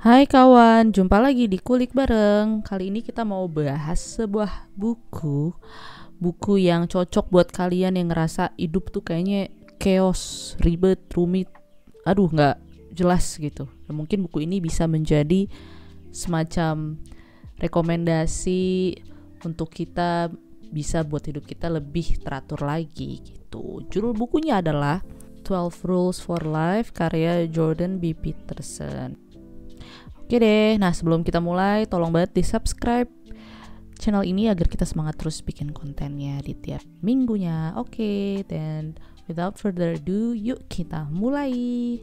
Hai kawan, jumpa lagi di Kulik Bareng. Kali ini kita mau bahas sebuah buku yang cocok buat kalian yang ngerasa hidup tuh kayaknya chaos, ribet, rumit, aduh nggak jelas gitu. Dan mungkin buku ini bisa menjadi semacam rekomendasi untuk kita bisa buat hidup kita lebih teratur lagi gitu. Judul bukunya adalah 12 Rules for Life karya Jordan B. Peterson. Oke deh, nah sebelum kita mulai tolong banget di subscribe channel ini agar kita semangat terus bikin kontennya di tiap minggunya. Oke, dan without further ado, yuk kita mulai.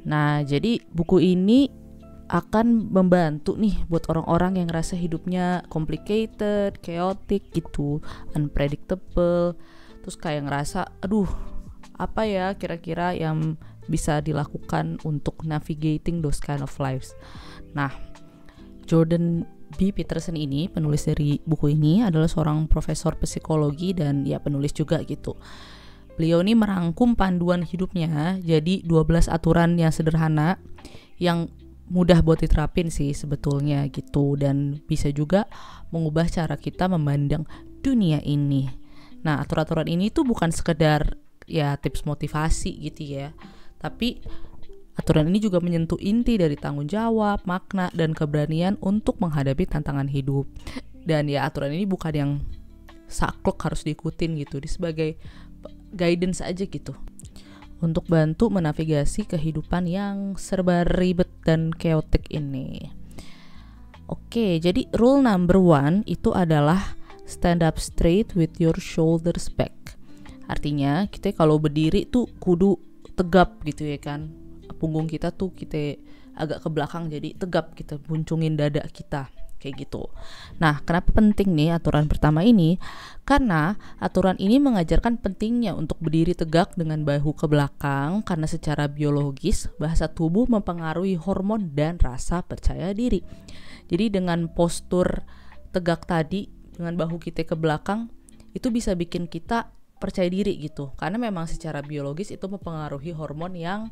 Nah, jadi buku ini akan membantu nih buat orang-orang yang ngerasa hidupnya complicated, chaotic gitu, unpredictable. Terus kayak ngerasa, aduh, apa ya kira-kira yang bisa dilakukan untuk navigating those kind of lives. Nah, Jordan B. Peterson ini, penulis dari buku ini, adalah seorang profesor psikologi dan ya penulis juga gitu. Beliau ini merangkum panduan hidupnya jadi 12 aturan yang sederhana yang mudah buat diterapin sih sebetulnya gitu, dan bisa juga mengubah cara kita memandang dunia ini. Nah, aturan-aturan ini tuh bukan sekedar ya tips motivasi gitu ya, tapi aturan ini juga menyentuh inti dari tanggung jawab, makna, dan keberanian untuk menghadapi tantangan hidup. Dan ya aturan ini bukan yang saklek harus diikutin gitu, dia sebagai guidance aja gitu untuk bantu menavigasi kehidupan yang serba ribet dan chaotic ini. Oke, jadi rule number 1 itu adalah stand up straight with your shoulders back. Artinya kita kalau berdiri tuh kudu tegap gitu ya kan. Punggung kita tuh kita agak ke belakang jadi tegap, kita buncungin dada kita kayak gitu. Nah, kenapa penting nih aturan pertama ini? Karena aturan ini mengajarkan pentingnya untuk berdiri tegak dengan bahu ke belakang, karena secara biologis bahasa tubuh mempengaruhi hormon dan rasa percaya diri. Jadi dengan postur tegak tadi dengan bahu kita ke belakang itu bisa bikin kita percaya diri gitu, karena memang secara biologis itu mempengaruhi hormon yang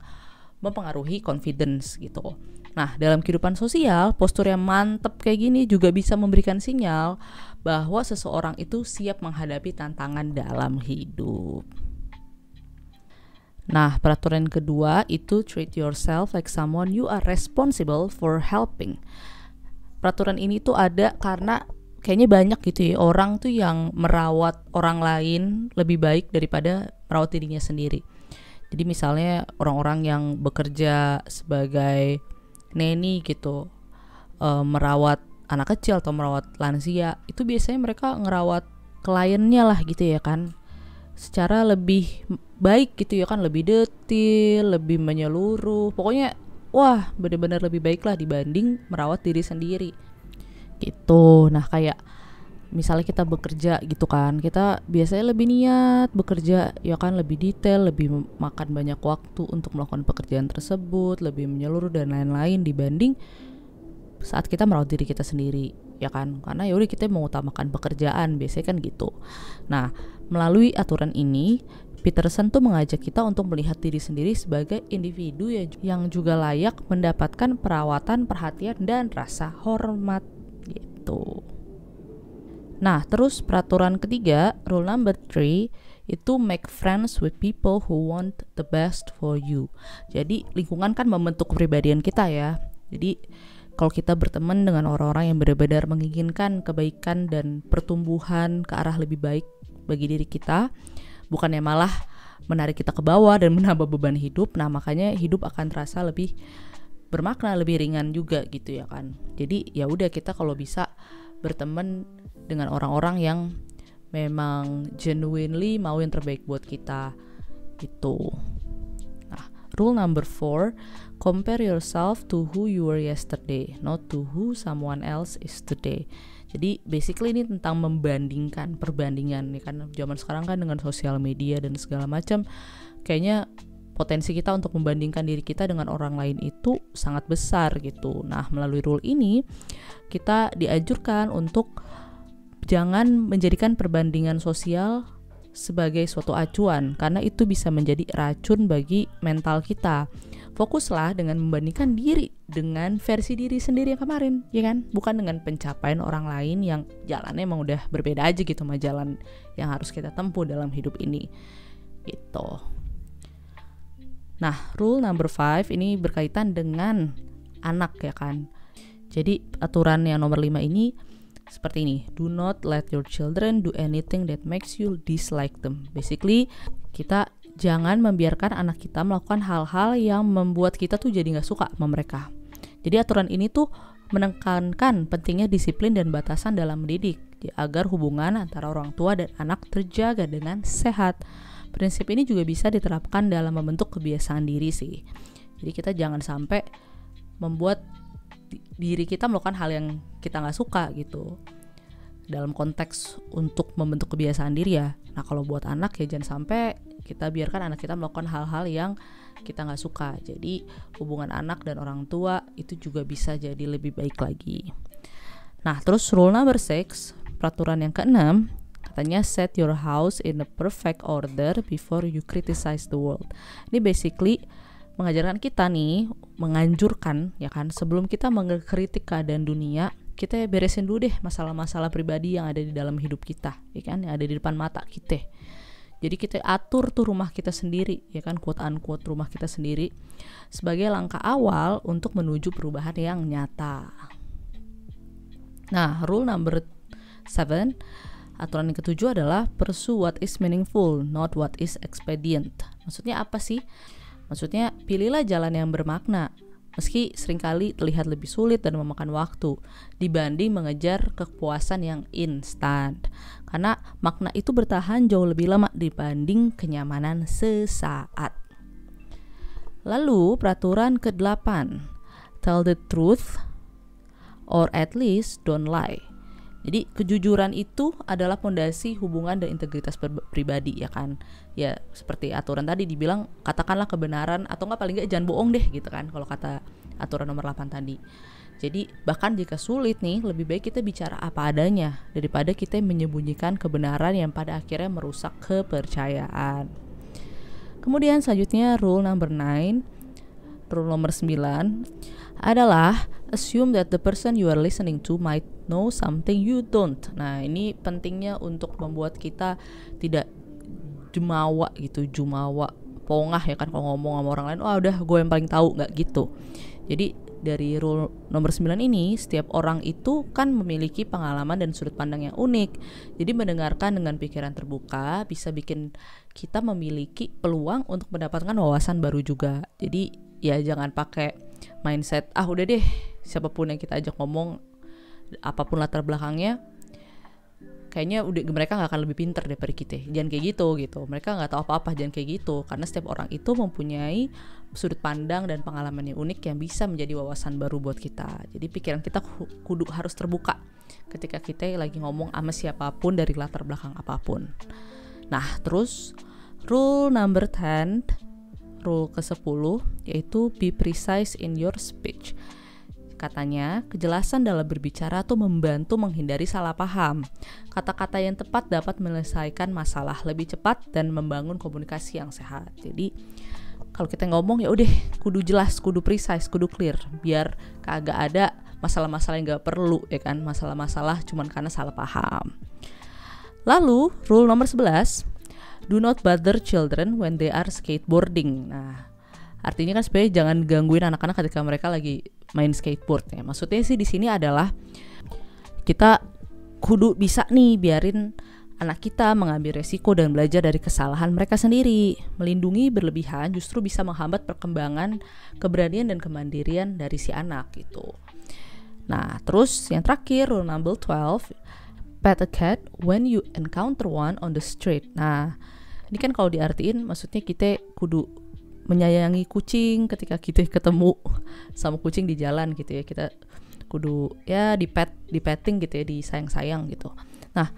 mempengaruhi confidence gitu. Nah, dalam kehidupan sosial, postur yang mantep kayak gini juga bisa memberikan sinyal bahwa seseorang itu siap menghadapi tantangan dalam hidup. Nah, peraturan kedua itu treat yourself like someone you are responsible for helping. Peraturan ini tuh ada karena kayaknya banyak gitu ya orang tuh yang merawat orang lain lebih baik daripada merawat dirinya sendiri. Jadi misalnya orang-orang yang bekerja sebagai neni gitu, merawat anak kecil atau merawat lansia, itu biasanya mereka ngerawat kliennya lah gitu ya kan, secara lebih baik gitu ya kan, lebih detail, lebih menyeluruh, pokoknya wah benar-benar lebih baik lah dibanding merawat diri sendiri gitu. Nah, kayak misalnya kita bekerja gitu kan, kita biasanya lebih niat bekerja ya kan, lebih detail, lebih makan banyak waktu untuk melakukan pekerjaan tersebut, lebih menyeluruh dan lain-lain dibanding saat kita merawat diri kita sendiri ya kan, karena yaudah kita mengutamakan pekerjaan biasanya kan gitu. Nah, melalui aturan ini Peterson tuh mengajak kita untuk melihat diri sendiri sebagai individu yang juga layak mendapatkan perawatan, perhatian, dan rasa hormat gitu. Nah, terus peraturan ketiga, rule number 3, itu make friends with people who want the best for you. Jadi lingkungan kan membentuk kepribadian kita ya. Jadi kalau kita berteman dengan orang-orang yang benar-benar menginginkan kebaikan dan pertumbuhan ke arah lebih baik bagi diri kita, bukannya malah menarik kita ke bawah dan menambah beban hidup, nah makanya hidup akan terasa lebih bermakna, lebih ringan juga gitu ya kan. Jadi ya udah, kita kalau bisa berteman dengan orang-orang yang memang genuinely mau yang terbaik buat kita gitu. Nah, rule number 4, compare yourself to who you were yesterday, not to who someone else is today. Jadi basically ini tentang membandingkan, perbandingan nih kan, zaman sekarang kan dengan sosial media dan segala macam, kayaknya potensi kita untuk membandingkan diri kita dengan orang lain itu sangat besar gitu. Nah, melalui rule ini kita dianjurkan untuk jangan menjadikan perbandingan sosial sebagai suatu acuan, karena itu bisa menjadi racun bagi mental kita. Fokuslah dengan membandingkan diri dengan versi diri sendiri yang kemarin, ya kan? Bukan dengan pencapaian orang lain yang jalannya emang udah berbeda aja gitu sama jalan yang harus kita tempuh dalam hidup ini. Gitu. Nah, rule number 5 ini berkaitan dengan anak, ya kan? Jadi aturan yang nomor 5 ini seperti ini. Do not let your children do anything that makes you dislike them. Basically, kita jangan membiarkan anak kita melakukan hal-hal yang membuat kita tuh jadi gak suka sama mereka. Jadi aturan ini tuh menekankan pentingnya disiplin dan batasan dalam mendidik, agar hubungan antara orang tua dan anak terjaga dengan sehat. Prinsip ini juga bisa diterapkan dalam membentuk kebiasaan diri sih. Jadi kita jangan sampai membuat diri kita melakukan hal yang kita gak suka gitu, dalam konteks untuk membentuk kebiasaan diri ya. Nah kalau buat anak ya jangan sampai kita biarkan anak kita melakukan hal-hal yang kita gak suka. Jadi hubungan anak dan orang tua itu juga bisa jadi lebih baik lagi. Nah terus rule number 6, peraturan yang ke-6, katanya set your house in a perfect order before you criticize the world. Ini basically mengajarkan kita nih, menganjurkan ya kan, sebelum kita mengkritik keadaan dunia, kita beresin dulu deh masalah-masalah pribadi yang ada di dalam hidup kita, ya kan, yang ada di depan mata kita. Jadi kita atur tuh rumah kita sendiri, ya kan, quote unquote rumah kita sendiri, sebagai langkah awal untuk menuju perubahan yang nyata. Nah, rule number 7, aturan yang ke-7 adalah pursue what is meaningful, not what is expedient. Maksudnya apa sih? Maksudnya pilihlah jalan yang bermakna, meski seringkali terlihat lebih sulit dan memakan waktu dibanding mengejar kepuasan yang instan. Karena makna itu bertahan jauh lebih lama dibanding kenyamanan sesaat. Lalu peraturan ke-8, tell the truth or at least don't lie. Jadi kejujuran itu adalah fondasi hubungan dan integritas pribadi, ya kan. Ya seperti aturan tadi dibilang, katakanlah kebenaran, atau enggak paling enggak jangan bohong deh gitu kan, kalau kata aturan nomor 8 tadi. Jadi bahkan jika sulit nih, lebih baik kita bicara apa adanya daripada kita menyembunyikan kebenaran yang pada akhirnya merusak kepercayaan. Kemudian selanjutnya rule number 9, rule nomor 9 adalah assume that the person you are listening to might know something you don't. Nah ini pentingnya untuk membuat kita tidak jumawa gitu, pongah ya kan, kalau ngomong sama orang lain, wah udah gue yang paling tahu, nggak gitu. Jadi dari rule nomor 9 ini, setiap orang itu kan memiliki pengalaman dan sudut pandang yang unik. Jadi mendengarkan dengan pikiran terbuka bisa bikin kita memiliki peluang untuk mendapatkan wawasan baru juga. Jadi ya jangan pakai mindset, udah deh siapapun yang kita ajak ngomong, apapun latar belakangnya, kayaknya udah mereka gak akan lebih pintar daripada kita. Jangan kayak gitu. Mereka gak tahu apa-apa, jangan kayak gitu. Karena setiap orang itu mempunyai sudut pandang dan pengalaman yang unik yang bisa menjadi wawasan baru buat kita. Jadi pikiran kita kudu harus terbuka ketika kita lagi ngomong sama siapapun dari latar belakang apapun. Nah terus rule number 10, rule ke-10, yaitu be precise in your speech. Katanya, kejelasan dalam berbicara tuh membantu menghindari salah paham. Kata-kata yang tepat dapat menyelesaikan masalah lebih cepat dan membangun komunikasi yang sehat. Jadi, kalau kita ngomong ya udah kudu jelas, kudu precise, kudu clear, biar kagak ada masalah-masalah yang gak perlu, ya kan, masalah-masalah cuman karena salah paham. Lalu, rule nomor 11, do not bother children when they are skateboarding. Nah, artinya kan sebenarnya jangan gangguin anak-anak ketika mereka lagi main skateboard ya. Maksudnya sih di sini adalah kita kudu bisa nih biarin anak kita mengambil resiko dan belajar dari kesalahan mereka sendiri. Melindungi berlebihan justru bisa menghambat perkembangan keberanian dan kemandirian dari si anak gitu. Nah, terus yang terakhir rule number 12, pet a cat when you encounter one on the street. Nah, ini kan kalau diartiin maksudnya kita kudu menyayangi kucing ketika kita ketemu sama kucing di jalan gitu ya. Kita kudu ya di-petting gitu ya, disayang-sayang gitu. Nah,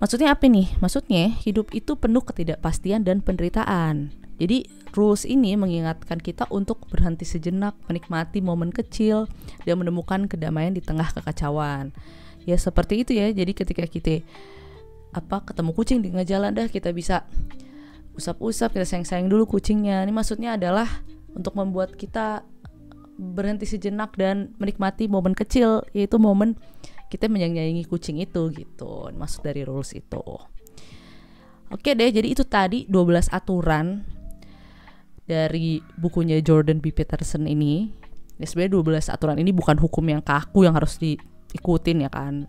maksudnya apa nih? Maksudnya hidup itu penuh ketidakpastian dan penderitaan. Jadi rules ini mengingatkan kita untuk berhenti sejenak, menikmati momen kecil dan menemukan kedamaian di tengah kekacauan. Ya seperti itu ya. Jadi ketika kita ketemu kucing di tengah jalan, dah kita bisa usap-usap, kita sayang-sayang dulu kucingnya. Ini maksudnya adalah untuk membuat kita berhenti sejenak dan menikmati momen kecil, yaitu momen kita menyayangi kucing itu gitu. Maksud dari rules itu. Oke deh, jadi itu tadi 12 aturan dari bukunya Jordan B. Peterson ini. Ya sebenarnya 12 aturan ini bukan hukum yang kaku yang harus diikutin ya kan.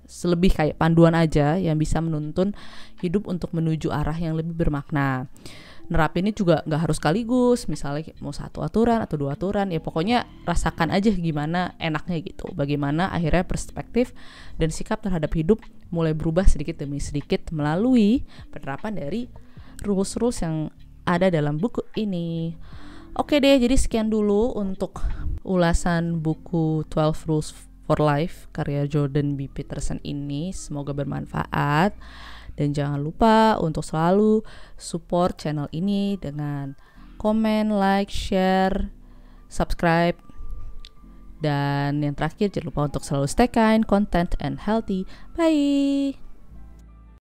Selebih kayak panduan aja yang bisa menuntun hidup untuk menuju arah yang lebih bermakna. Nerapinnya juga gak harus sekaligus, misalnya mau 1 aturan atau 2 aturan, ya pokoknya rasakan aja gimana enaknya gitu. Bagaimana akhirnya perspektif dan sikap terhadap hidup mulai berubah sedikit demi sedikit melalui penerapan dari rules-rules yang ada dalam buku ini. Oke deh, jadi sekian dulu untuk ulasan buku 12 Rules for Life karya Jordan B. Peterson ini. Semoga bermanfaat. Dan jangan lupa untuk selalu support channel ini dengan komen, like, share, subscribe. Dan yang terakhir, jangan lupa untuk selalu stay kind, content, and healthy. Bye!